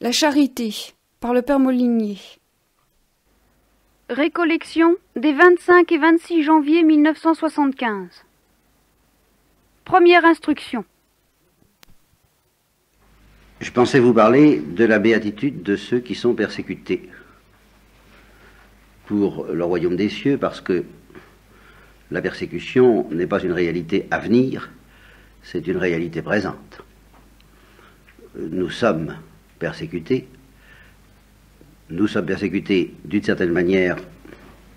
La charité, par le Père Molinier. Récollection des 25 et 26 janvier 1975. Première instruction. Je pensais vous parler de la béatitude de ceux qui sont persécutés pour le royaume des cieux, parce que la persécution n'est pas une réalité à venir, c'est une réalité présente. Nous sommes persécutés d'une certaine manière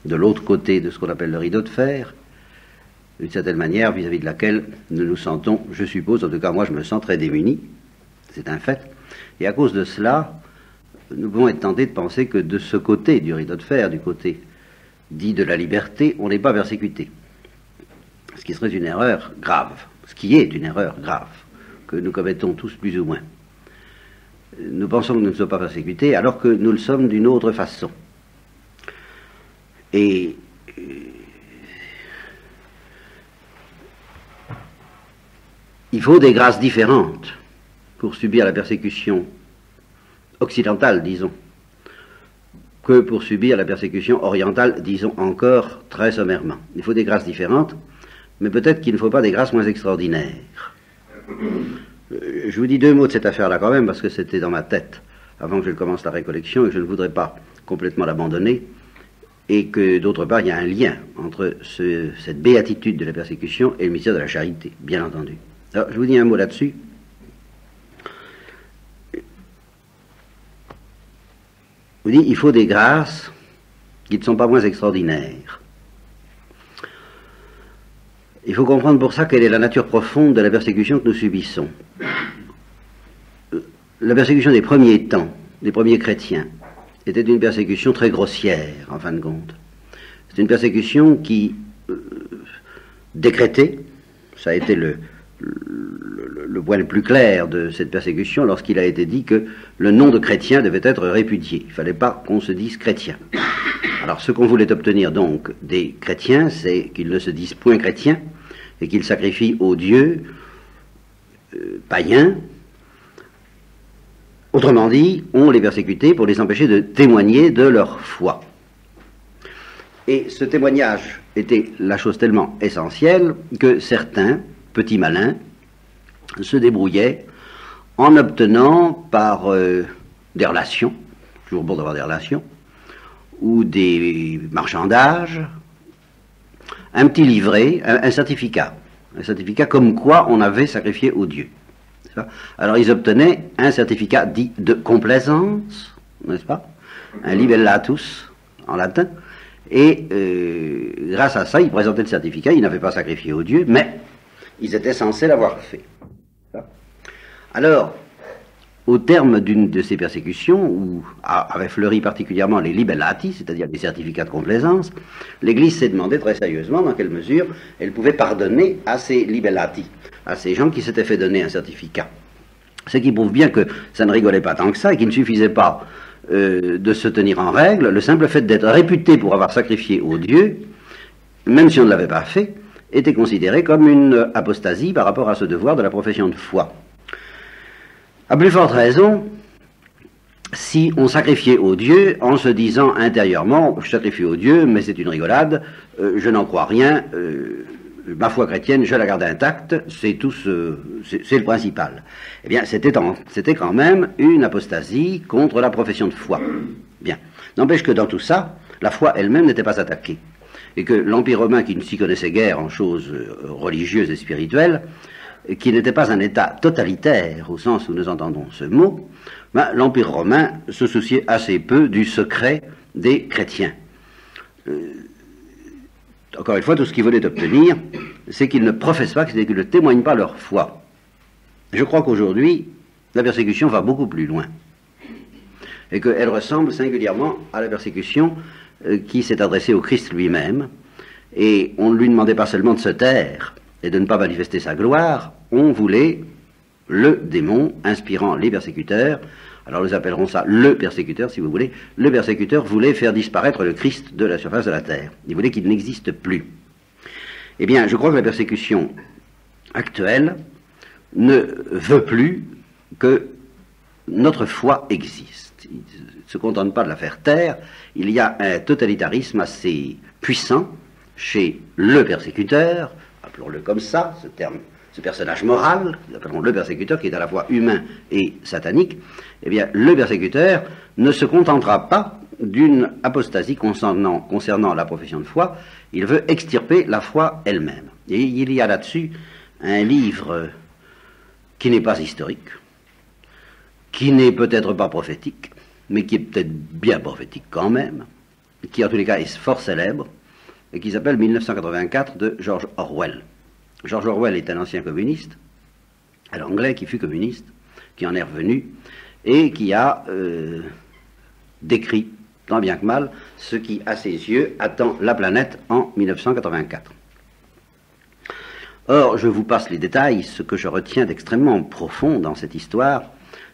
de l'autre côté de ce qu'on appelle le rideau de fer, d'une certaine manière vis-à-vis de laquelle nous nous sentons, je suppose, en tout cas moi je me sens très démuni, c'est un fait, et à cause de cela, nous pouvons être tentés de penser que de ce côté du rideau de fer, du côté dit de la liberté, on n'est pas persécuté. Ce qui serait une erreur grave, ce qui est une erreur grave, que nous commettons tous plus ou moins. Nous pensons que nous ne sommes pas persécutés alors que nous le sommes d'une autre façon. Et il faut des grâces différentes pour subir la persécution occidentale, disons, que pour subir la persécution orientale, disons encore très sommairement. Il faut des grâces différentes, mais peut-être qu'il ne faut pas des grâces moins extraordinaires. Je vous dis deux mots de cette affaire-là quand même, parce que c'était dans ma tête avant que je commence la récollection, et je ne voudrais pas complètement l'abandonner, et que d'autre part, il y a un lien entre cette béatitude de la persécution et le mystère de la charité, bien entendu. Alors, je vous dis un mot là-dessus. Je vous dis, il faut des grâces qui ne sont pas moins extraordinaires. Il faut comprendre pour ça quelle est la nature profonde de la persécution que nous subissons. La persécution des premiers temps, des premiers chrétiens, était une persécution très grossière, en fin de compte. C'est une persécution qui décrétait, ça a été le point le plus clair de cette persécution lorsqu'il a été dit que le nom de chrétien devait être répudié. Il ne fallait pas qu'on se dise chrétien. Alors ce qu'on voulait obtenir donc des chrétiens, c'est qu'ils ne se disent point chrétiens et qu'ils sacrifient aux dieux païens. Autrement dit, on les persécutait pour les empêcher de témoigner de leur foi. Et ce témoignage était la chose tellement essentielle que certains, petits malins, se débrouillaient en obtenant par des relations, toujours bon d'avoir des relations, ou des marchandages, un petit livret, un certificat comme quoi on avait sacrifié aux dieux. Alors ils obtenaient un certificat dit de complaisance, n'est-ce pas? Un libellatus en latin, et grâce à ça, ils présentaient le certificat, ils n'avaient pas sacrifié aux dieux, mais ils étaient censés l'avoir fait. Alors, au terme d'une de ces persécutions, où avaient fleuri particulièrement les libellati, c'est-à-dire les certificats de complaisance, l'Église s'est demandé très sérieusement dans quelle mesure elle pouvait pardonner à ces libellati, à ces gens qui s'étaient fait donner un certificat. Ce qui prouve bien que ça ne rigolait pas tant que ça, et qu'il ne suffisait pas de se tenir en règle. Le simple fait d'être réputé pour avoir sacrifié aux dieux, même si on ne l'avait pas fait, était considéré comme une apostasie par rapport à ce devoir de la profession de foi. À plus forte raison, si on sacrifiait aux dieux en se disant intérieurement, je sacrifie aux dieux, mais c'est une rigolade, je n'en crois rien, ma foi chrétienne, je la garde intacte, c'est tout c'est le principal. Eh bien, c'était quand même une apostasie contre la profession de foi. Bien. N'empêche que dans tout ça, la foi elle-même n'était pas attaquée. Et que l'Empire romain, qui ne s'y connaissait guère en choses religieuses et spirituelles, qui n'était pas un État totalitaire, au sens où nous entendons ce mot, ben, l'Empire romain se souciait assez peu du secret des chrétiens. Encore une fois, tout ce qu'ils voulaient obtenir, c'est qu'ils ne professent pas, c'est qu'ils ne témoignent pas leur foi. Je crois qu'aujourd'hui, la persécution va beaucoup plus loin. Et qu'elle ressemble singulièrement à la persécution qui s'est adressée au Christ lui-même. Et on ne lui demandait pas seulement de se taire et de ne pas manifester sa gloire, on voulait le démon inspirant les persécuteurs. Alors nous appellerons ça le persécuteur, si vous voulez. Le persécuteur voulait faire disparaître le Christ de la surface de la terre. Il voulait qu'il n'existe plus. Eh bien, je crois que la persécution actuelle ne veut plus que notre foi existe. Il ne se contente pas de la faire taire, il y a un totalitarisme assez puissant chez le persécuteur, appelons-le comme ça, ce personnage moral, appelons le persécuteur, qui est à la fois humain et satanique. Eh bien, le persécuteur ne se contentera pas d'une apostasie concernant la profession de foi, il veut extirper la foi elle-même. Et il y a là-dessus un livre qui n'est pas historique, qui n'est peut-être pas prophétique, mais qui est peut-être bien prophétique quand même, qui en tous les cas est fort célèbre, et qui s'appelle 1984 de George Orwell. George Orwell est un ancien communiste, un Anglais qui fut communiste, qui en est revenu, et qui a décrit, tant bien que mal, ce qui, à ses yeux, attend la planète en 1984. Or, je vous passe les détails, ce que je retiens d'extrêmement profond dans cette histoire,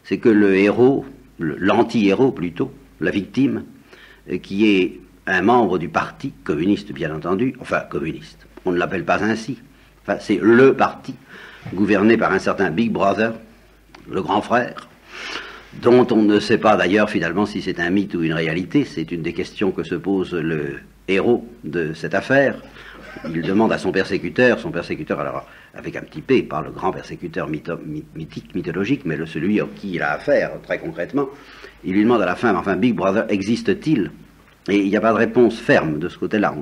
c'est que le héros, l'anti-héros plutôt, la victime, qui est un membre du parti, communiste bien entendu, enfin communiste, on ne l'appelle pas ainsi, enfin c'est le parti, gouverné par un certain Big Brother, le grand frère, dont on ne sait pas d'ailleurs finalement si c'est un mythe ou une réalité, c'est une des questions que se pose le héros de cette affaire. Il demande à son persécuteur alors avec un petit P, pas le grand persécuteur mythique, mythologique, mais celui à qui il a affaire très concrètement, il lui demande à la fin, enfin Big Brother existe-t-il? Et il n'y a pas de réponse ferme de ce côté-là,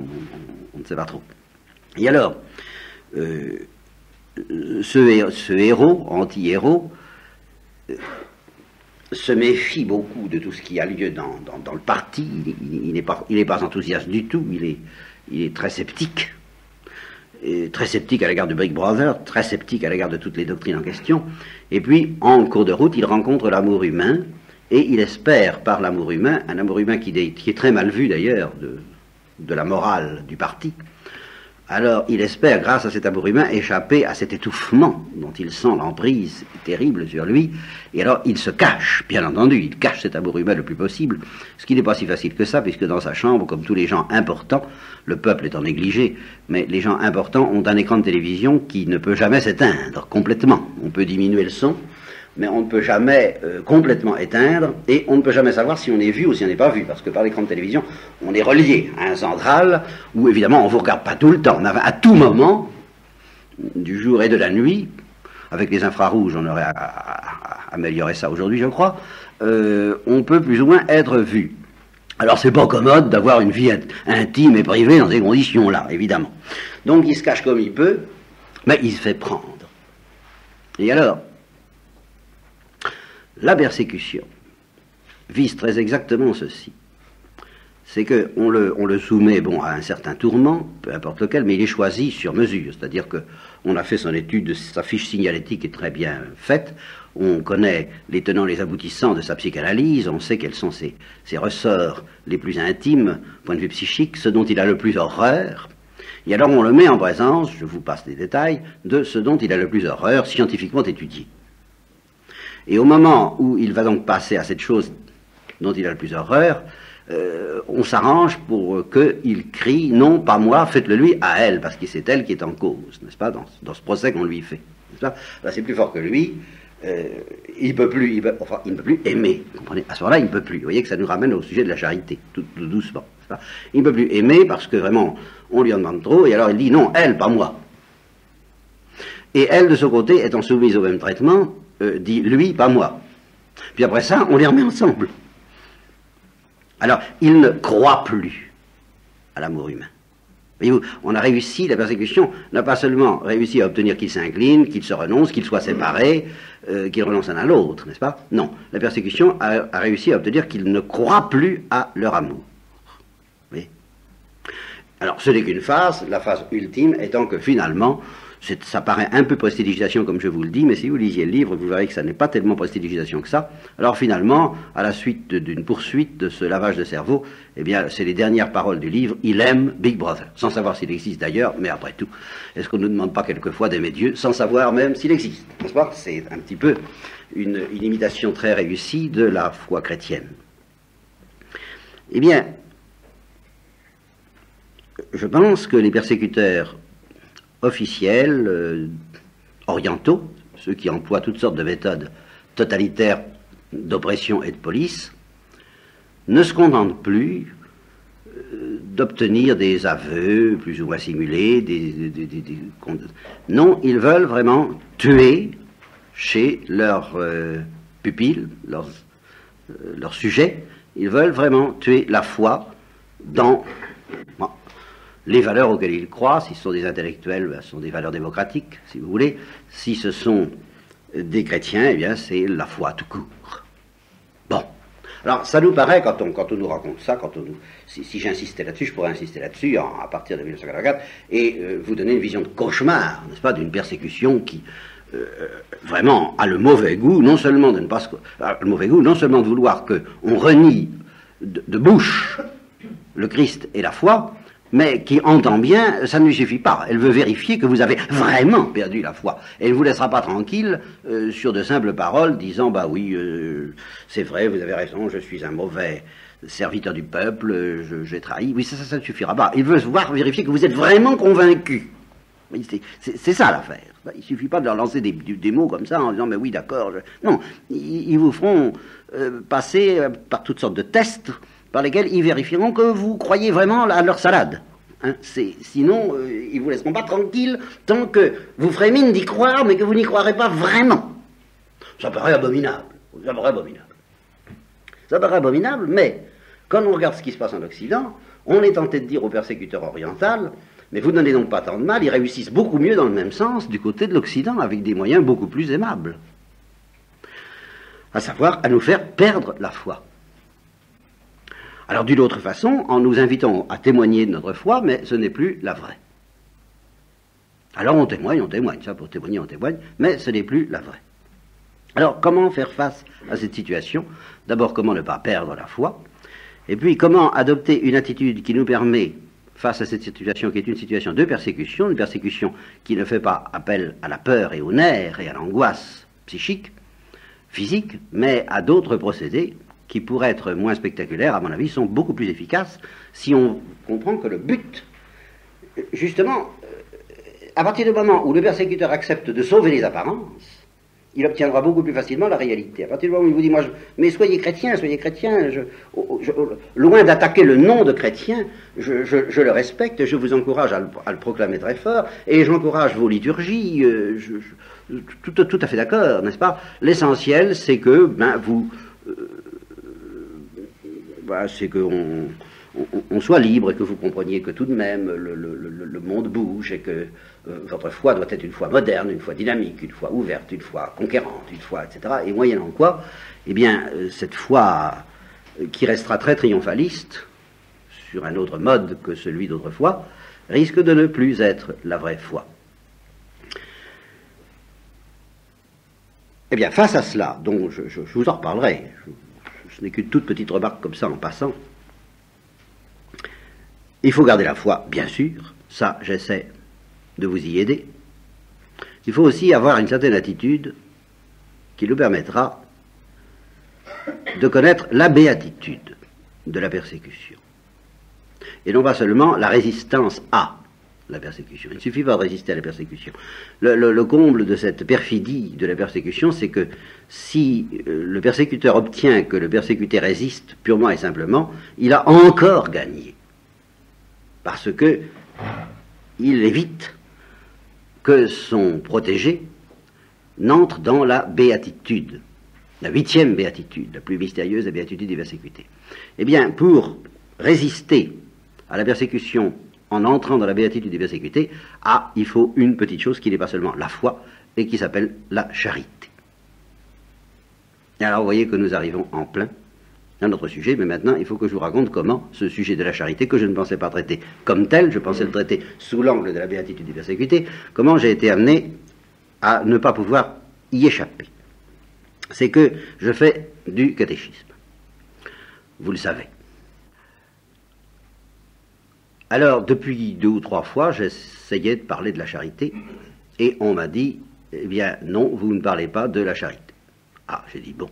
on ne sait pas trop. Et alors, ce héros, anti-héros, se méfie beaucoup de tout ce qui a lieu dans le parti, il n'est pas enthousiaste du tout, il est très sceptique à l'égard de Big Brother, très sceptique à l'égard de toutes les doctrines en question, et puis, en cours de route, il rencontre l'amour humain, et il espère par l'amour humain, un amour humain qui est très mal vu d'ailleurs de la morale du parti. Alors il espère, grâce à cet amour humain, échapper à cet étouffement dont il sent l'emprise terrible sur lui, et alors il se cache, bien entendu, il cache cet amour humain le plus possible, ce qui n'est pas si facile que ça, puisque dans sa chambre, comme tous les gens importants, le peuple étant négligé, mais les gens importants ont un écran de télévision qui ne peut jamais s'éteindre complètement. On peut diminuer le son, mais on ne peut jamais complètement éteindre, et on ne peut jamais savoir si on est vu ou si on n'est pas vu, parce que par l'écran de télévision, on est relié à un central, où évidemment on ne vous regarde pas tout le temps, à tout moment, du jour et de la nuit, avec les infrarouges, on aurait amélioré ça aujourd'hui je crois, on peut plus ou moins être vu. Alors c'est pas commode d'avoir une vie intime et privée dans ces conditions-là, évidemment. Donc il se cache comme il peut, mais il se fait prendre. Et alors, la persécution vise très exactement ceci. C'est qu'on le soumet à un certain tourment, peu importe lequel, mais il est choisi sur mesure. C'est-à-dire qu'on a fait son étude, sa fiche signalétique est très bien faite, on connaît les tenants, les aboutissants de sa psychanalyse, on sait quels sont ses ressorts les plus intimes, point de vue psychique, ce dont il a le plus horreur. Et alors on le met en présence, je vous passe les détails, de ce dont il a le plus horreur, scientifiquement étudié. Et au moment où il va donc passer à cette chose dont il a le plus horreur, on s'arrange pour qu'il crie « Non, pas moi, faites-le lui à elle », parce que c'est elle qui est en cause, n'est-ce pas, dans ce procès qu'on lui fait. Là, c'est plus fort que lui, il ne peut plus aimer, vous comprenez. À ce moment-là, il ne peut plus. Vous voyez que ça nous ramène au sujet de la charité, tout doucement. Pas. Il ne peut plus aimer parce que vraiment, on lui en demande trop, et alors il dit « Non, elle, pas moi ». Et elle, de son côté, étant soumise au même traitement, dit lui, pas moi. Puis après ça, on les remet ensemble. Alors, il ne croit plus à l'amour humain. Voyez-vous, on a réussi, la persécution n'a pas seulement réussi à obtenir qu'il s'incline, qu'il se renonce, qu'il soit séparé, qu'il renonce l'un à l'autre, n'est-ce pas? Non, la persécution a réussi à obtenir qu'il ne croit plus à leur amour. Oui. Alors, ce n'est qu'une phase, la phase ultime étant que finalement, ça paraît un peu prestidigitation comme je vous le dis, mais si vous lisiez le livre, vous verrez que ça n'est pas tellement prestidigitation que ça. Alors finalement, à la suite d'une poursuite de ce lavage de cerveau, eh bien, c'est les dernières paroles du livre, il aime Big Brother, sans savoir s'il existe d'ailleurs, mais après tout, est-ce qu'on ne nous demande pas quelquefois d'aimer Dieu, sans savoir même s'il existe, n'est-ce pas? C'est un petit peu une imitation très réussie de la foi chrétienne. Eh bien, je pense que les persécuteurs officiels, orientaux, ceux qui emploient toutes sortes de méthodes totalitaires, d'oppression et de police, ne se contentent plus d'obtenir des aveux plus ou moins simulés, non, ils veulent vraiment tuer chez leurs pupilles, leurs sujets, ils veulent vraiment tuer la foi dans les valeurs auxquelles ils croient. Si ce sont des intellectuels, ben, ce sont des valeurs démocratiques, si vous voulez. Si ce sont des chrétiens, eh bien c'est la foi tout court. Bon. Alors, ça nous paraît, quand on nous raconte ça, si j'insistais là-dessus, je pourrais insister là-dessus à partir de 1984, et vous donner une vision de cauchemar, n'est-ce pas, d'une persécution qui, vraiment, a le mauvais goût, non seulement de ne pas le mauvais goût, non seulement de vouloir qu'on renie de bouche le Christ et la foi, mais qui entend bien, ça ne lui suffit pas. Elle veut vérifier que vous avez vraiment perdu la foi. Elle ne vous laissera pas tranquille sur de simples paroles disant, bah oui, c'est vrai, vous avez raison, je suis un mauvais serviteur du peuple, j'ai trahi. Oui, ça ne suffira pas. Il veut voir, vérifier que vous êtes vraiment convaincu. C'est ça l'affaire. Il ne suffit pas de leur lancer des mots comme ça en disant, mais oui, d'accord. Non, ils vous feront passer par toutes sortes de tests par lesquels ils vérifieront que vous croyez vraiment à leur salade. Hein, sinon, ils ne vous laisseront pas tranquille tant que vous ferez mine d'y croire, mais que vous n'y croirez pas vraiment. Ça paraît abominable. Ça paraît abominable. Ça paraît abominable, mais quand on regarde ce qui se passe en Occident, on est tenté de dire aux persécuteurs orientaux, mais vous ne donnez donc pas tant de mal, ils réussissent beaucoup mieux dans le même sens du côté de l'Occident, avec des moyens beaucoup plus aimables. À savoir, à nous faire perdre la foi. Alors d'une autre façon, en nous invitant à témoigner de notre foi, mais ce n'est plus la vraie. Alors on témoigne, ça pour témoigner on témoigne, mais ce n'est plus la vraie. Alors comment faire face à cette situation? D'abord, comment ne pas perdre la foi, et puis comment adopter une attitude qui nous permet, face à cette situation qui est une situation de persécution, une persécution qui ne fait pas appel à la peur et aux nerfs et à l'angoisse psychique, physique, mais à d'autres procédés qui pourraient être moins spectaculaires, à mon avis, sont beaucoup plus efficaces si on comprend que le but, justement, à partir du moment où le persécuteur accepte de sauver les apparences, il obtiendra beaucoup plus facilement la réalité. À partir du moment où il vous dit, moi, mais soyez chrétien, loin d'attaquer le nom de chrétien, je le respecte, je vous encourage à le proclamer très fort, et j'encourage vos liturgies, tout à fait d'accord, n'est-ce pas? L'essentiel, c'est que, c'est qu'on soit libre et que vous compreniez que tout de même le monde bouge et que votre foi doit être une foi moderne, une foi dynamique, une foi ouverte, une foi conquérante, une foi, etc. Et moyennant quoi, eh bien, cette foi qui restera très triomphaliste, sur un autre mode que celui d'autrefois, risque de ne plus être la vraie foi. Eh bien, face à cela, dont je vous en reparlerai, ce n'est qu'une toute petite remarque comme ça en passant, il faut garder la foi, bien sûr, ça j'essaie de vous y aider. Il faut aussi avoir une certaine attitude qui nous permettra de connaître la béatitude de la persécution. Et non pas seulement la résistance à la persécution. Il ne suffit pas de résister à la persécution. Le comble de cette perfidie de la persécution, c'est que si le persécuteur obtient que le persécuté résiste purement et simplement, il a encore gagné. Parce que il évite que son protégé n'entre dans la béatitude, la 8e béatitude, la plus mystérieuse des béatitudes des persécutés. Eh bien, pour résister à la persécution en entrant dans la béatitude des persécutés, il faut une petite chose qui n'est pas seulement la foi, et qui s'appelle la charité. Et alors, vous voyez que nous arrivons en plein à notre sujet, mais maintenant, il faut que je vous raconte comment ce sujet de la charité, que je ne pensais pas traiter comme tel, je pensais le traiter sous l'angle de la béatitude des persécutés, comment j'ai été amené à ne pas pouvoir y échapper. C'est que je fais du catéchisme. Vous le savez. Alors, depuis 2 ou 3 fois, j'essayais de parler de la charité, et on m'a dit, eh bien, non, vous ne parlez pas de la charité. Ah, j'ai dit, bon.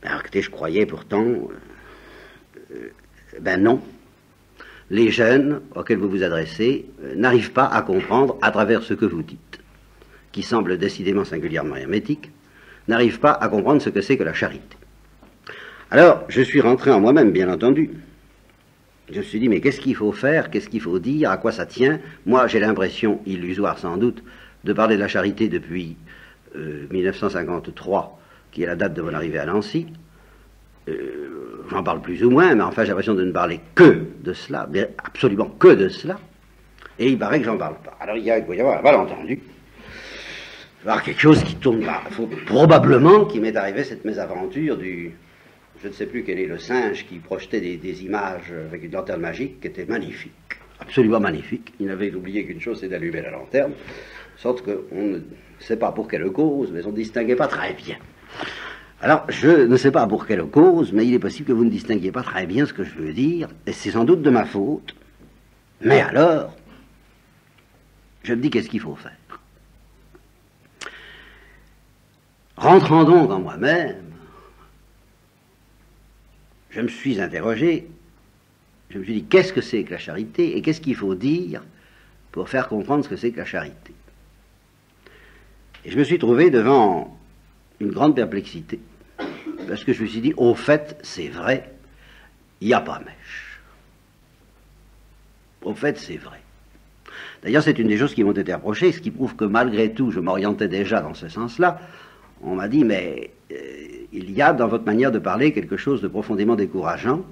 Ben, écoutez, je croyais pourtant, non. Les jeunes auxquels vous vous adressez n'arrivent pas à comprendre, à travers ce que vous dites, qui semble décidément singulièrement hermétique, n'arrivent pas à comprendre ce que c'est que la charité. Alors, je suis rentré en moi-même, bien entendu. Je me suis dit, mais qu'est-ce qu'il faut faire, qu'est-ce qu'il faut dire, à quoi ça tient? Moi, j'ai l'impression, illusoire sans doute, de parler de la charité depuis 1953, qui est la date de mon arrivée à Nancy. J'en parle plus ou moins, mais enfin j'ai l'impression de ne parler que de cela, mais absolument que de cela, et il paraît que j'en parle pas. Alors il doit y avoir un malentendu, il va y avoir quelque chose qui tourne là. Il faut probablement qu'il m'est arrivé cette mésaventure du... Je ne sais plus quel est le singe qui projetait des images avec une lanterne magique qui était magnifique, absolument magnifique. Il n'avait oublié qu'une chose, c'est d'allumer la lanterne, de sorte qu'on ne sait pas pour quelle cause, mais on ne distinguait pas très bien. Alors, je ne sais pas pour quelle cause, mais il est possible que vous ne distinguiez pas très bien ce que je veux dire, et c'est sans doute de ma faute. Mais alors, je me dis qu'est-ce qu'il faut faire. Rentrant donc en moi-même, je me suis interrogé, je me suis dit qu'est-ce que c'est que la charité, et qu'est-ce qu'il faut dire pour faire comprendre ce que c'est que la charité. Et je me suis trouvé devant une grande perplexité. Parce que je me suis dit, au fait, c'est vrai, il n'y a pas mèche. Au fait, c'est vrai. D'ailleurs, c'est une des choses qui m'ont été reprochées, ce qui prouve que malgré tout, je m'orientais déjà dans ce sens-là. On m'a dit, mais il y a dans votre manière de parler quelque chose de profondément décourageant,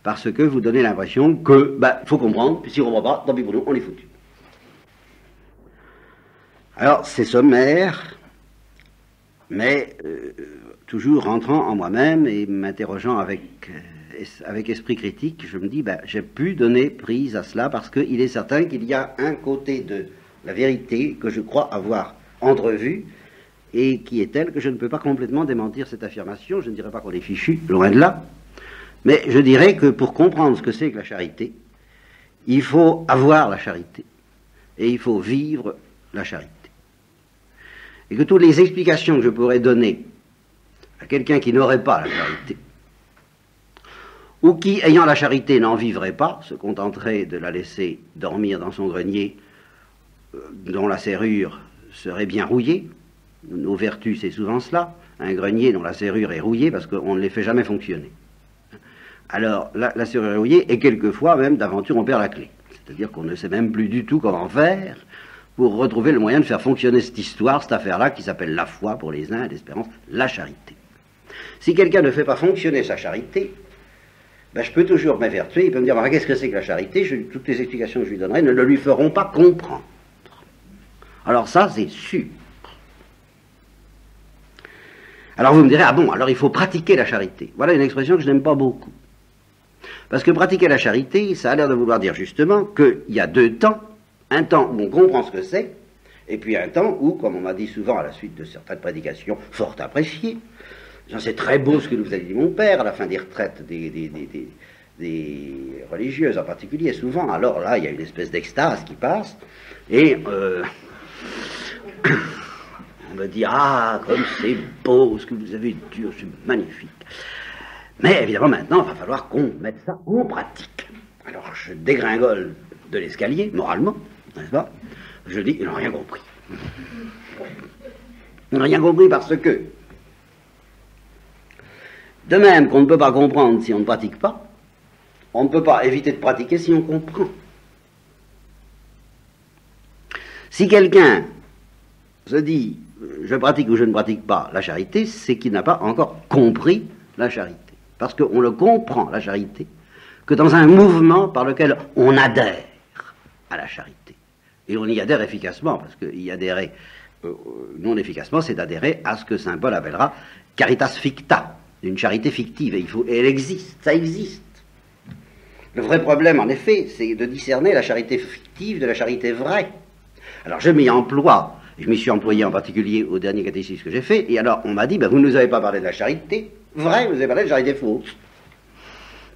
parce que vous donnez l'impression que, faut comprendre, puis si on ne comprend pas, tant pis pour nous, on est foutu. Alors, c'est sommaire, mais toujours rentrant en moi-même et m'interrogeant avec esprit critique, je me dis, j'ai pu donner prise à cela parce qu'il est certain qu'il y a un côté de la vérité que je crois avoir entrevu et qui est telle que je ne peux pas complètement démentir cette affirmation. Je ne dirais pas qu'on est fichu, loin de là, mais je dirais que pour comprendre ce que c'est que la charité, il faut avoir la charité et il faut vivre la charité. Et que toutes les explications que je pourrais donner à quelqu'un qui n'aurait pas la charité, ou qui, ayant la charité, n'en vivrait pas, se contenterait de la laisser dormir dans son grenier, dont la serrure serait bien rouillée. Nos vertus, c'est souvent cela, un grenier dont la serrure est rouillée, parce qu'on ne les fait jamais fonctionner. Alors, la serrure est rouillée, et quelquefois, même d'aventure, on perd la clé. C'est-à-dire qu'on ne sait même plus du tout comment faire pour retrouver le moyen de faire fonctionner cette histoire, cette affaire-là, qui s'appelle la foi pour les uns et l'espérance, la charité. Si quelqu'un ne fait pas fonctionner sa charité, je peux toujours m'évertuer, il peut me dire, qu'est-ce que c'est que la charité? Toutes les explications que je lui donnerai ne le lui feront pas comprendre. Alors ça, c'est sûr. Alors vous me direz, alors il faut pratiquer la charité. Voilà une expression que je n'aime pas beaucoup. Parce que pratiquer la charité, ça a l'air de vouloir dire justement qu'il y a deux temps. Un temps où on comprend ce que c'est, et puis un temps où, comme on m'a dit souvent à la suite de certaines prédications fort appréciées, c'est très beau ce que nous a dit mon père à la fin des retraites des religieuses en particulier, souvent, alors là, il y a une espèce d'extase qui passe, et on me dit, comme c'est beau ce que vous avez dit, c'est magnifique. Mais évidemment, maintenant, il va falloir qu'on mette ça en pratique. Alors, je dégringole de l'escalier, moralement, n'est-ce pas? Je dis, ils n'ont rien compris. Ils n'ont rien compris parce que, de même qu'on ne peut pas comprendre si on ne pratique pas, on ne peut pas éviter de pratiquer si on comprend. Si quelqu'un se dit, je pratique ou je ne pratique pas la charité, c'est qu'il n'a pas encore compris la charité. Parce qu'on le comprend, la charité, que dans un mouvement par lequel on adhère à la charité. Et on y adhère efficacement, parce qu'y adhérer non efficacement, c'est d'adhérer à ce que saint Paul appellera caritas ficta, une charité fictive, et elle existe, ça existe. Le vrai problème, en effet, c'est de discerner la charité fictive de la charité vraie. Alors je m'y emploie, je m'y suis employé en particulier au dernier catéchisme que j'ai fait, et alors on m'a dit, vous ne nous avez pas parlé de la charité vraie, vous avez parlé de la charité fausse.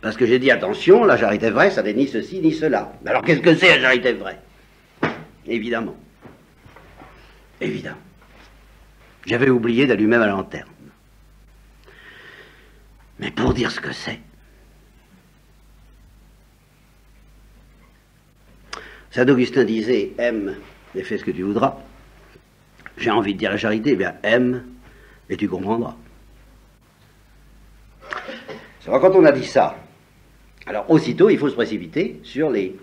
Parce que j'ai dit, attention, la charité vraie, ça n'est ni ceci ni cela. Alors qu'est-ce que c'est la charité vraie? Évidemment. Évidemment. J'avais oublié d'allumer ma lanterne. Mais pour dire ce que c'est, Saint Augustin disait, aime et fais ce que tu voudras. J'ai envie de dire la charité, aime Et tu comprendras. Alors, quand on a dit ça, alors aussitôt il faut se précipiter sur les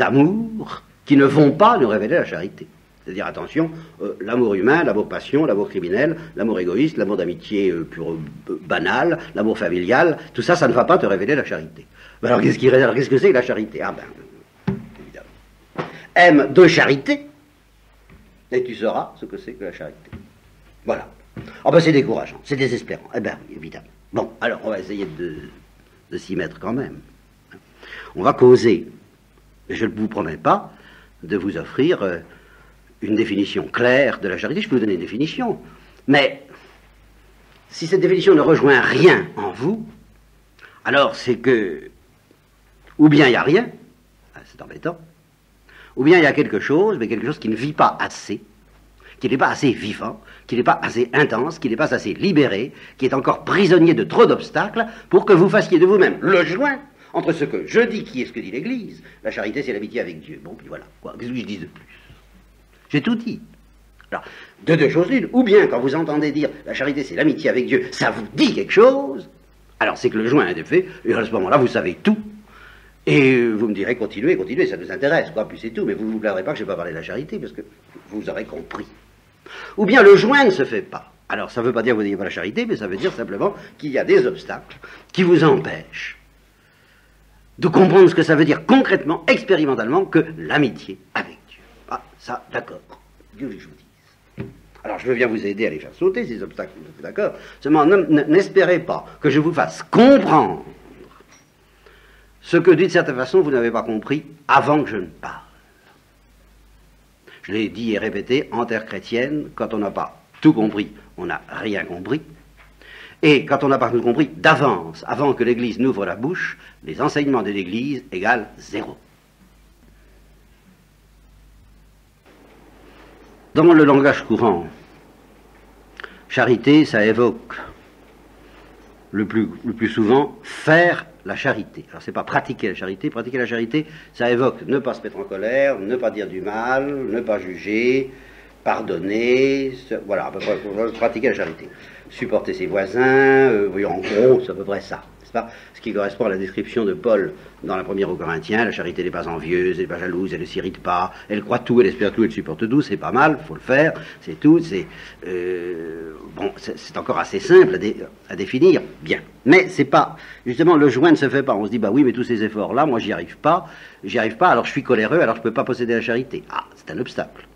amours qui ne vont pas nous révéler la charité. C'est-à-dire, attention, l'amour humain, l'amour passion, l'amour criminel, l'amour égoïste, l'amour d'amitié banal, l'amour familial, tout ça, ça ne va pas te révéler la charité. Ben alors qu'est-ce que c'est que la charité? Ah ben, évidemment. Aime de charité, et tu sauras ce que c'est que la charité. Voilà. Ah ben c'est décourageant, c'est désespérant. Eh ben oui, évidemment. Bon, alors on va essayer de s'y mettre quand même. On va causer, je ne vous promets pas de vous offrir une définition claire de la charité, je peux vous donner une définition, mais si cette définition ne rejoint rien en vous, alors c'est que, ou bien il n'y a rien, c'est embêtant, ou bien il y a quelque chose, mais quelque chose qui ne vit pas assez, qui n'est pas assez vivant, qui n'est pas assez intense, qui n'est pas assez libéré, qui est encore prisonnier de trop d'obstacles, pour que vous fassiez de vous-même le joint entre ce que je dis qui est ce que dit l'Église. La charité, c'est l'amitié avec Dieu. Bon, puis voilà, quoi, qu'est-ce que je dis de plus? J'ai tout dit. Alors, de deux choses l'une, ou bien quand vous entendez dire la charité c'est l'amitié avec Dieu, ça vous dit quelque chose, alors c'est que le joint est fait, et à ce moment-là vous savez tout, et vous me direz continuez, ça nous intéresse, quoi, puis c'est tout, mais vous ne vous plaindrez pas que je n'ai pas parlé de la charité, parce que vous aurez compris. Ou bien le joint ne se fait pas. Alors ça ne veut pas dire que vous n'ayez pas la charité, mais ça veut dire simplement qu'il y a des obstacles qui vous empêchent de comprendre ce que ça veut dire concrètement, expérimentalement, que l'amitié avec Dieu. Ah, ça, d'accord. Dieu que je vous dise. Alors, je veux bien vous aider à les faire sauter, ces obstacles, d'accord. Seulement, n'espérez pas que je vous fasse comprendre ce que, d'une certaine façon, vous n'avez pas compris avant que je ne parle. Je l'ai dit et répété, en terre chrétienne, quand on n'a pas tout compris, on n'a rien compris. Et quand on n'a pas tout compris d'avance, avant que l'Église n'ouvre la bouche, les enseignements de l'Église égale 0. Dans le langage courant, charité, ça évoque le plus souvent faire la charité. Alors c'est pas pratiquer la charité, ça évoque ne pas se mettre en colère, ne pas dire du mal, ne pas juger, pardonner, voilà, à peu près, pratiquer la charité. Supporter ses voisins, en gros, c'est à peu près ça, n'est-ce pas? Ce qui correspond à la description de Paul dans la première aux Corinthiens, la charité n'est pas envieuse, elle n'est pas jalouse, elle ne s'irrite pas, elle croit tout, elle espère tout, elle supporte tout, c'est pas mal, il faut le faire, c'est tout, c'est encore assez simple à définir, bien. Mais c'est pas, justement, le joint ne se fait pas, on se dit, bah oui, mais tous ces efforts-là, moi j'y arrive pas, alors je suis coléreux, alors je peux pas posséder la charité. Ah, c'est un obstacle.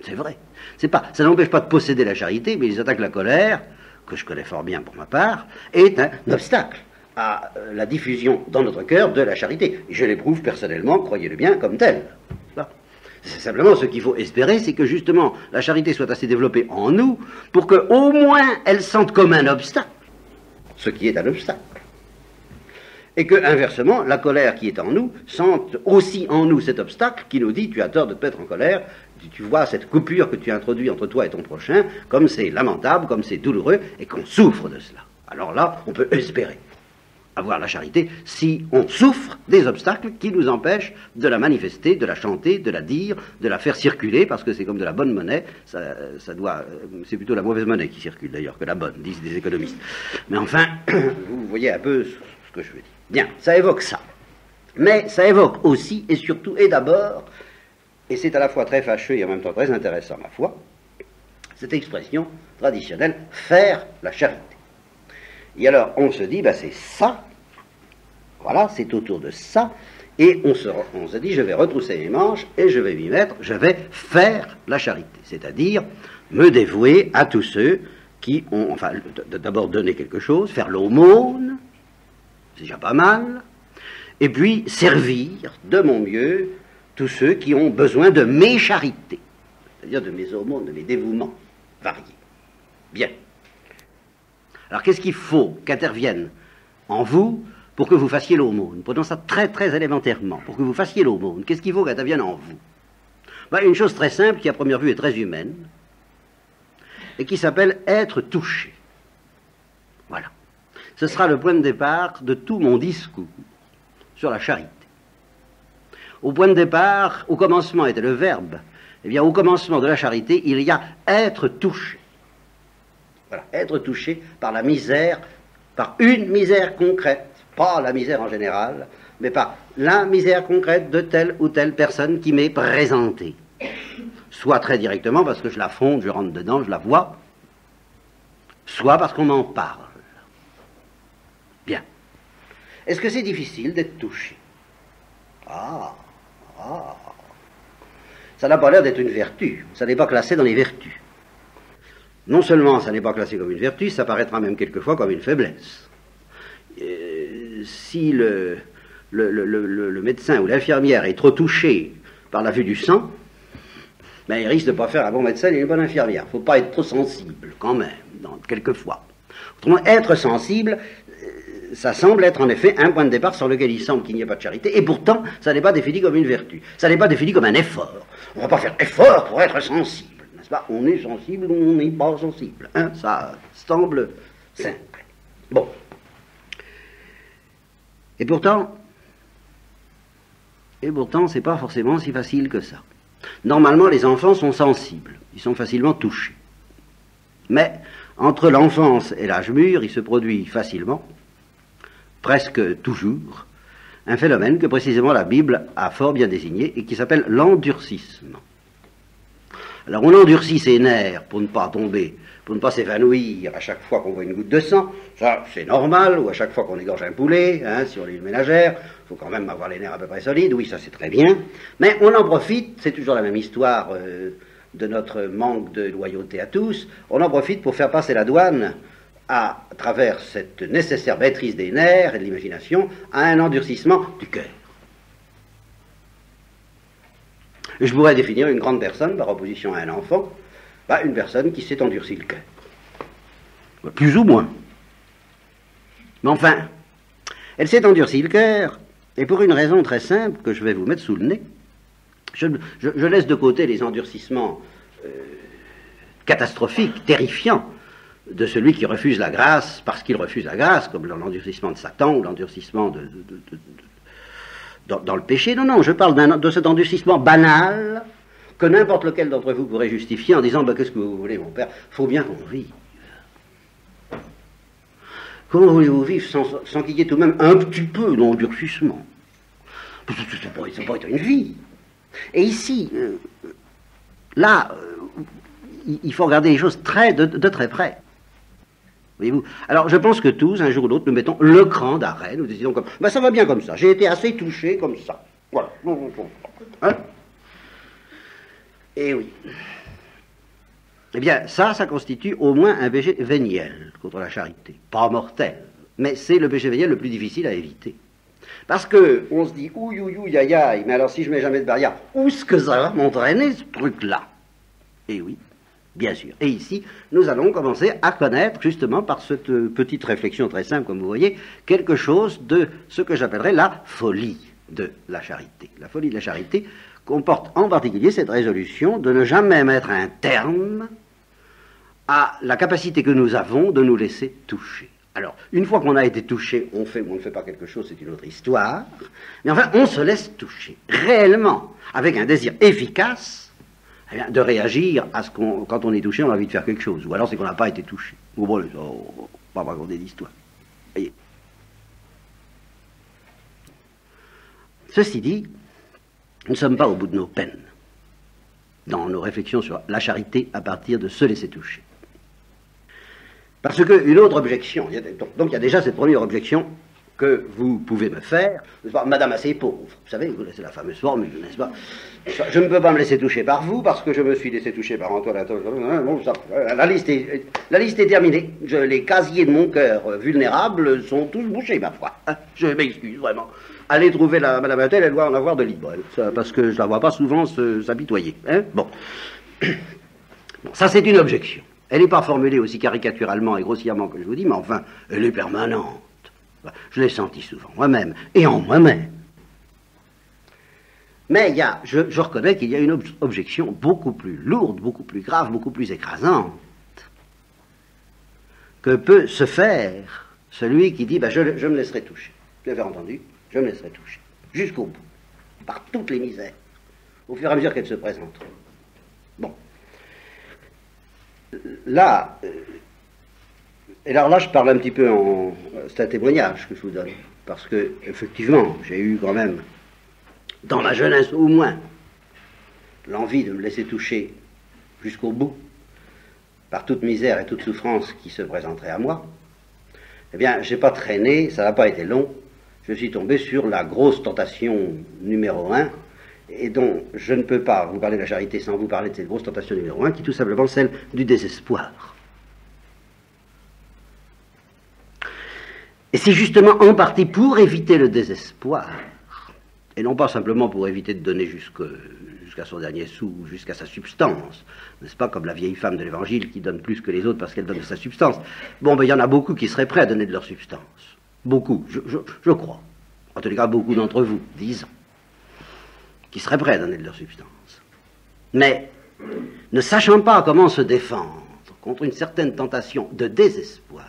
C'est vrai. Ça n'empêche pas de posséder la charité, mais les attaques de la colère, que je connais fort bien pour ma part, est un obstacle à la diffusion dans notre cœur de la charité. Je l'éprouve personnellement, croyez-le bien, comme tel. C'est simplement ce qu'il faut espérer, c'est que justement la charité soit assez développée en nous pour qu'au moins elle sente comme un obstacle, ce qui est un obstacle. Et que, inversement, la colère qui est en nous sente aussi en nous cet obstacle qui nous dit « tu as tort de te mettre en colère, tu vois cette coupure que tu introduis entre toi et ton prochain, comme c'est lamentable, comme c'est douloureux, et qu'on souffre de cela. » Alors là, on peut espérer avoir la charité si on souffre des obstacles qui nous empêchent de la manifester, de la chanter, de la dire, de la faire circuler, parce que c'est comme de la bonne monnaie, c'est plutôt la mauvaise monnaie qui circule d'ailleurs que la bonne, disent des économistes. Mais enfin, vous voyez un peu ce que je veux dire. Bien, ça évoque ça. Mais ça évoque aussi, et surtout, et d'abord, et c'est à la fois très fâcheux et en même temps très intéressant, ma foi, cette expression traditionnelle, faire la charité. Et alors, on se dit, c'est ça, voilà, c'est autour de ça, et on se dit, je vais retrousser mes manches, et je vais m'y mettre, je vais faire la charité, c'est-à-dire me dévouer à tous ceux qui ont, d'abord donner quelque chose, faire l'aumône, c'est déjà pas mal, et puis servir de mon mieux tous ceux qui ont besoin de mes charités, c'est-à-dire de mes aumônes, de mes dévouements variés. Bien. Alors qu'est-ce qu'il faut qu'intervienne en vous pour que vous fassiez l'aumône? Prenons ça très très élémentairement. Pour que vous fassiez l'aumône, qu'est-ce qu'il faut qu'intervienne en vous? Une chose très simple qui à première vue est très humaine et qui s'appelle être touché. Voilà. Ce sera le point de départ de tout mon discours sur la charité. Au point de départ, au commencement était le verbe. Eh bien, au commencement de la charité, il y a être touché. Voilà, être touché par la misère, par une misère concrète, pas la misère en général, mais par la misère concrète de telle ou telle personne qui m'est présentée. Soit très directement parce que je l'affronte, je rentre dedans, je la vois, soit parce qu'on m'en parle. Bien. Est-ce que c'est difficile d'être touché? Ça n'a pas l'air d'être une vertu, ça n'est pas classé dans les vertus. Non seulement ça n'est pas classé comme une vertu, ça paraîtra même quelquefois comme une faiblesse. Si le médecin ou l'infirmière est trop touché par la vue du sang, ben, il risque de ne pas faire un bon médecin et une bonne infirmière. Il ne faut pas être trop sensible, quand même, quelquefois. Autrement, être sensible, ça semble être en effet un point de départ sur lequel il semble qu'il n'y ait pas de charité, et pourtant, ça n'est pas défini comme une vertu. Ça n'est pas défini comme un effort. On ne va pas faire effort pour être sensible, n'est-ce pas? On est sensible ou on n'est pas sensible. Hein? Ça semble simple. Bon. Et pourtant, c'est pas forcément si facile que ça. Normalement, les enfants sont sensibles, ils sont facilement touchés. Mais, entre l'enfance et l'âge mûr, il se produit facilement, presque toujours, un phénomène que précisément la Bible a fort bien désigné et qui s'appelle l'endurcissement. Alors on endurcit ses nerfs pour ne pas tomber, pour ne pas s'évanouir à chaque fois qu'on voit une goutte de sang, ça c'est normal, ou à chaque fois qu'on égorge un poulet, hein, si on est une ménagère, il faut quand même avoir les nerfs à peu près solides, oui ça c'est très bien, mais on en profite, c'est toujours la même histoire de notre manque de loyauté à tous, on en profite pour faire passer la douane à travers cette nécessaire maîtrise des nerfs et de l'imagination à un endurcissement du cœur. Je pourrais définir une grande personne par opposition à un enfant, une personne qui s'est endurci le cœur. Plus ou moins. Mais enfin, elle s'est endurci le cœur, et pour une raison très simple que je vais vous mettre sous le nez. Je laisse de côté les endurcissements catastrophiques, terrifiants, de celui qui refuse la grâce parce qu'il refuse la grâce, comme l'endurcissement de Satan ou l'endurcissement dans le péché. Non, je parle de cet endurcissement banal que n'importe lequel d'entre vous pourrait justifier en disant qu'est-ce que vous voulez, mon père, il faut bien qu'on vive. Comment voulez-vous vivre sans qu'il y ait tout de même un petit peu d'endurcissement? Ça ne peut pas être une vie. Et ici, il faut regarder les choses de très près. Voyez-vous? Alors, je pense que tous, un jour ou l'autre, nous mettons le cran d'arrêt, nous décidons comme, ça va bien comme ça, j'ai été assez touché comme ça. Voilà. Hein? Et oui. Eh bien, ça constitue au moins un péché véniel contre la charité. Pas mortel, mais c'est le péché véniel le plus difficile à éviter. Parce que, on se dit, ouïe, aïe, aïe, mais alors si je mets jamais de barrière, où est-ce que ça va m'entraîner, ce truc-là? Eh oui. Bien sûr. Et ici, nous allons commencer à connaître, justement, par cette petite réflexion très simple, comme vous voyez, quelque chose de ce que j'appellerais la folie de la charité. La folie de la charité comporte en particulier cette résolution de ne jamais mettre un terme à la capacité que nous avons de nous laisser toucher. Alors, une fois qu'on a été touché, on fait ou on ne fait pas quelque chose, c'est une autre histoire, mais enfin, on se laisse toucher, réellement, avec un désir efficace, de réagir à ce quand on est touché, on a envie de faire quelque chose. Ou alors c'est qu'on n'a pas été touché. Ou bon, on va pas raconter d'histoire. Voyez. Ceci dit, nous ne sommes pas au bout de nos peines dans nos réflexions sur la charité à partir de se laisser toucher. Parce qu'une autre objection, donc il y a déjà cette première objection que vous pouvez me faire, madame assez pauvre, vous savez, vous laissez la fameuse formule, n'est-ce pas? Je ne peux pas me laisser toucher par vous, parce que je me suis laissé toucher par Antoine. Bon, la liste est terminée. Les casiers de mon cœur vulnérable sont tous bouchés, ma foi. Je m'excuse, vraiment. Allez trouver madame Attel, elle doit en avoir de libre, parce que je ne la vois pas souvent s'apitoyer. Hein? Bon, ça c'est une objection. Elle n'est pas formulée aussi caricaturalement et grossièrement que je vous dis, mais enfin, elle est permanente. Je l'ai senti souvent, moi-même, et en moi-même. Mais je reconnais qu'il y a une objection beaucoup plus lourde, beaucoup plus grave, beaucoup plus écrasante, que peut se faire celui qui dit, je me laisserai toucher. Vous l'avez entendu? Je me laisserai toucher. Jusqu'au bout. Par toutes les misères. Au fur et à mesure qu'elles se présenteront. Bon. Là, Et alors là, je parle un petit peu en... C'est un témoignage que je vous donne, parce que, effectivement, j'ai eu quand même, dans ma jeunesse au moins, l'envie de me laisser toucher jusqu'au bout par toute misère et toute souffrance qui se présenterait à moi. Eh bien, je n'ai pas traîné, ça n'a pas été long, je suis tombé sur la grosse tentation numéro 1, et dont je ne peux pas vous parler de la charité sans vous parler de cette grosse tentation numéro 1, qui est tout simplement celle du désespoir. Et c'est justement en partie pour éviter le désespoir, et non pas simplement pour éviter de donner jusqu'à son dernier sou, jusqu'à sa substance, n'est-ce pas, comme la vieille femme de l'Évangile qui donne plus que les autres parce qu'elle donne de sa substance. Bon, ben il y en a beaucoup qui seraient prêts à donner de leur substance. Beaucoup, je crois. En tous les cas, beaucoup d'entre vous, disons, qui seraient prêts à donner de leur substance. Mais, ne sachant pas comment se défendre contre une certaine tentation de désespoir,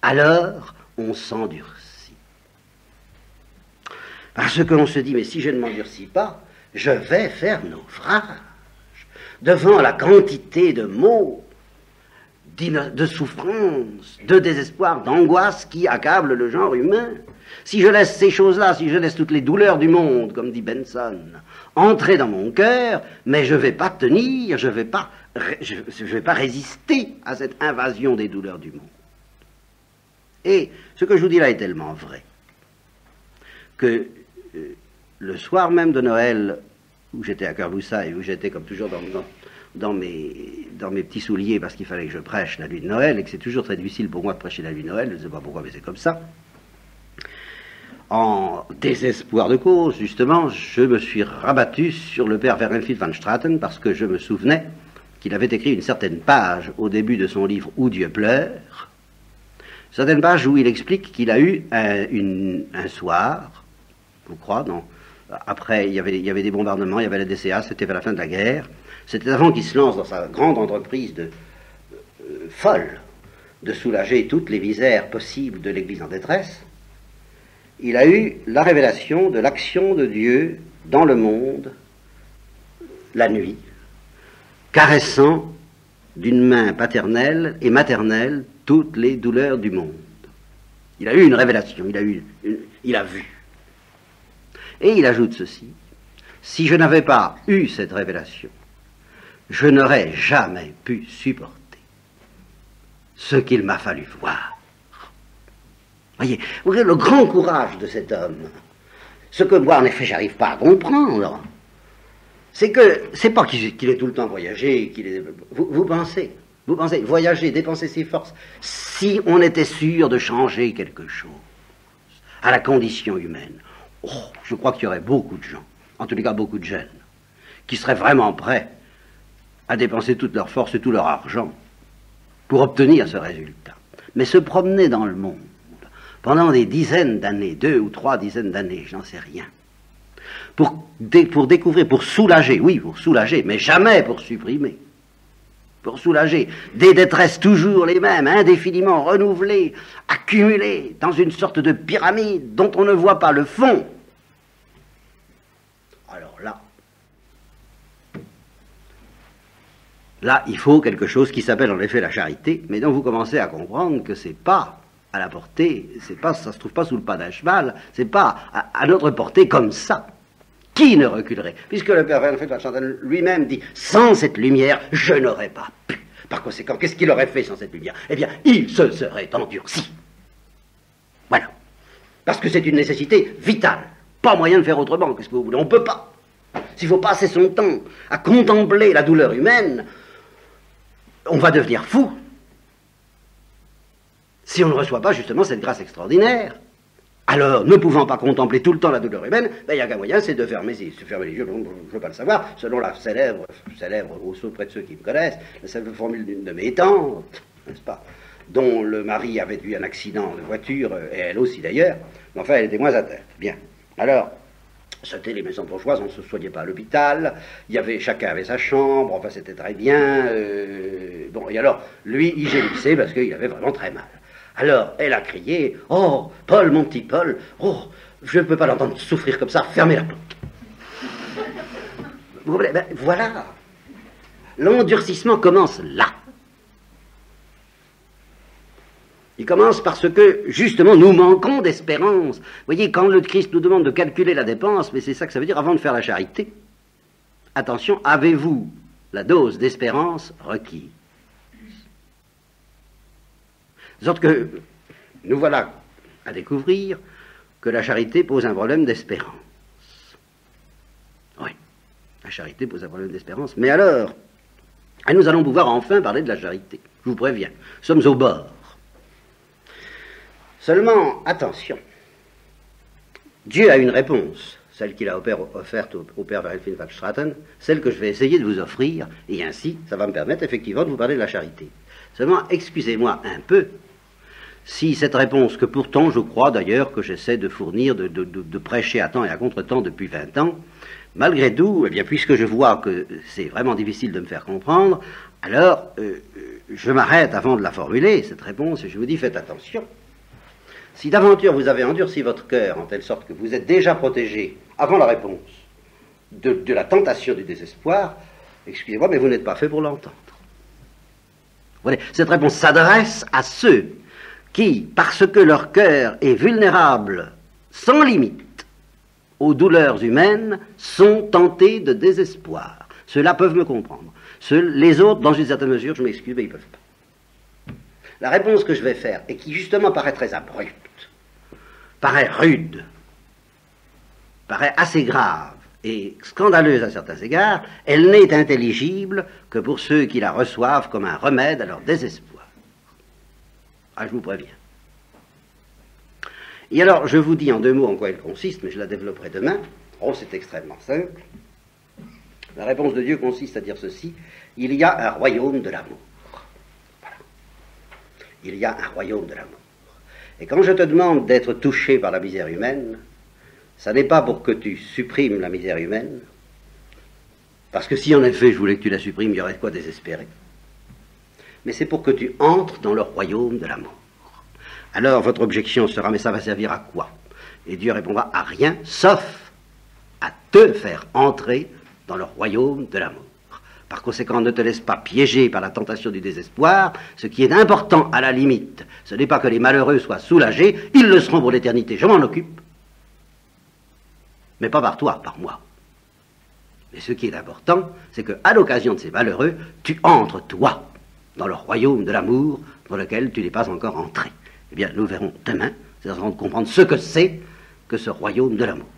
alors on s'endurcit. Parce qu'on se dit, mais si je ne m'endurcis pas, je vais faire naufrage devant la quantité de maux, de souffrances, de désespoir, d'angoisse qui accablent le genre humain. Si je laisse ces choses-là, si je laisse toutes les douleurs du monde, comme dit Benson, entrer dans mon cœur, mais je ne vais pas tenir, je ne vais pas résister à cette invasion des douleurs du monde. Et ce que je vous dis là est tellement vrai que le soir même de Noël, où j'étais à Cœur-Boussaille, où j'étais comme toujours dans mes petits souliers parce qu'il fallait que je prêche la nuit de Noël, et que c'est toujours très difficile pour moi de prêcher la nuit de Noël, je ne sais pas pourquoi, mais c'est comme ça. En désespoir de cause, justement, je me suis rabattu sur le père Werenfried van Straten parce que je me souvenais qu'il avait écrit une certaine page au début de son livre « Où Dieu pleure », certaine page où il explique qu'il a eu un soir, je crois, non, après il y avait des bombardements, il y avait la DCA, c'était vers la fin de la guerre, c'était avant qu'il se lance dans sa grande entreprise folle de soulager toutes les misères possibles de l'Église en détresse. Il a eu la révélation de l'action de Dieu dans le monde, la nuit, caressant d'une main paternelle et maternelle toutes les douleurs du monde. Il a eu une révélation, il a vu. Et il ajoute ceci: si je n'avais pas eu cette révélation, je n'aurais jamais pu supporter ce qu'il m'a fallu voir. Voyez le grand courage de cet homme. Ce que moi, en effet, j'arrive pas à comprendre, c'est que, c'est pas qu'il est tout le temps voyagé, vous pensez, voyager, dépenser ses forces, si on était sûr de changer quelque chose à la condition humaine, je crois qu'il y aurait beaucoup de gens, en tous les cas beaucoup de jeunes, qui seraient vraiment prêts à dépenser toute leur force et tout leur argent pour obtenir ce résultat. Mais se promener dans le monde pendant des dizaines d'années, 2 ou 3 dizaines d'années, j'en sais rien, pour découvrir, pour soulager, oui, pour soulager, mais jamais pour supprimer, pour soulager des détresses toujours les mêmes, indéfiniment renouvelées, accumulées dans une sorte de pyramide dont on ne voit pas le fond. Alors là, il faut quelque chose qui s'appelle en effet la charité, mais dont vous commencez à comprendre que c'est pas à la portée, ça se trouve pas sous le pas d'un cheval, c'est pas à notre portée comme ça. Qui ne reculerait? Puisque le père Werenfried van Straten lui-même dit, sans cette lumière, je n'aurais pas pu. Par conséquent, qu'est-ce qu'il aurait fait sans cette lumière? Eh bien, il se serait endurci. Voilà. Parce que c'est une nécessité vitale. Pas moyen de faire autrement, qu'est-ce que vous voulez? On ne peut pas. S'il faut passer son temps à contempler la douleur humaine, on va devenir fou. Si on ne reçoit pas justement cette grâce extraordinaire. Alors, ne pouvant pas contempler tout le temps la douleur humaine, il n'y a qu'un moyen, c'est de fermer les yeux. Je ne veux pas le savoir, selon la célèbre auprès de ceux qui me connaissent, la célèbre formule d'une de mes tantes, n'est-ce pas, dont le mari avait eu un accident de voiture, et elle aussi d'ailleurs, mais enfin elle était moins atteinte. Bien. Alors, c'était les maisons bourgeoises, on ne se soignait pas à l'hôpital, chacun avait sa chambre, enfin c'était très bien. Bon, et alors, lui, il gémissait parce qu'il avait vraiment très mal. Alors, elle a crié, « Oh, Paul, mon petit Paul, oh, je ne peux pas l'entendre souffrir comme ça, fermez la porte. » Vous voyez, ben, voilà. L'endurcissement commence là. Il commence parce que, justement, nous manquons d'espérance. Vous voyez, quand le Christ nous demande de calculer la dépense, mais c'est ça que ça veut dire avant de faire la charité, attention, avez-vous la dose d'espérance requise? De sorte que nous voilà à découvrir que la charité pose un problème d'espérance. Oui, la charité pose un problème d'espérance. Mais alors, nous allons pouvoir enfin parler de la charité. Je vous préviens, nous sommes au bord. Seulement, attention, Dieu a une réponse, celle qu'il a offerte au père Verhelfen van Straten, celle que je vais essayer de vous offrir, et ainsi, ça va me permettre effectivement de vous parler de la charité. Seulement, excusez-moi un peu, si cette réponse, que pourtant je crois d'ailleurs que j'essaie de fournir, de prêcher à temps et à contre-temps depuis 20 ans, malgré tout, eh bien, puisque je vois que c'est vraiment difficile de me faire comprendre, alors je m'arrête avant de la formuler, cette réponse, et je vous dis, faites attention. Si d'aventure vous avez endurci votre cœur en telle sorte que vous êtes déjà protégé, avant la réponse, de la tentation du désespoir, excusez-moi, mais vous n'êtes pas fait pour l'entendre. Voilà. Cette réponse s'adresse à ceux qui, parce que leur cœur est vulnérable sans limite aux douleurs humaines, sont tentés de désespoir. Ceux-là peuvent me comprendre. Les autres, dans une certaine mesure, je m'excuse, mais ils ne peuvent pas. La réponse que je vais faire, et qui justement paraît très abrupte, paraît rude, paraît assez grave et scandaleuse à certains égards, elle n'est intelligible que pour ceux qui la reçoivent comme un remède à leur désespoir. Ah, je vous préviens. Et alors, je vous dis en 2 mots en quoi elle consiste, mais je la développerai demain. Oh, c'est extrêmement simple. La réponse de Dieu consiste à dire ceci: il y a un royaume de l'amour. Voilà. Il y a un royaume de l'amour. Et quand je te demande d'être touché par la misère humaine, ça n'est pas pour que tu supprimes la misère humaine, parce que si en effet je voulais que tu la supprimes, il y aurait de quoi désespérer. Mais c'est pour que tu entres dans le royaume de l'amour. Alors votre objection sera, mais ça va servir à quoi? Et Dieu répondra, à rien, sauf à te faire entrer dans le royaume de l'amour. Par conséquent, ne te laisse pas piéger par la tentation du désespoir. Ce qui est important, à la limite, ce n'est pas que les malheureux soient soulagés, ils le seront pour l'éternité, je m'en occupe. Mais pas par toi, par moi. Mais ce qui est important, c'est qu'à l'occasion de ces malheureux, tu entres, toi, dans le royaume de l'amour dans lequel tu n'es pas encore entré. Eh bien, nous verrons demain, c'est en train de comprendre ce que c'est que ce royaume de l'amour.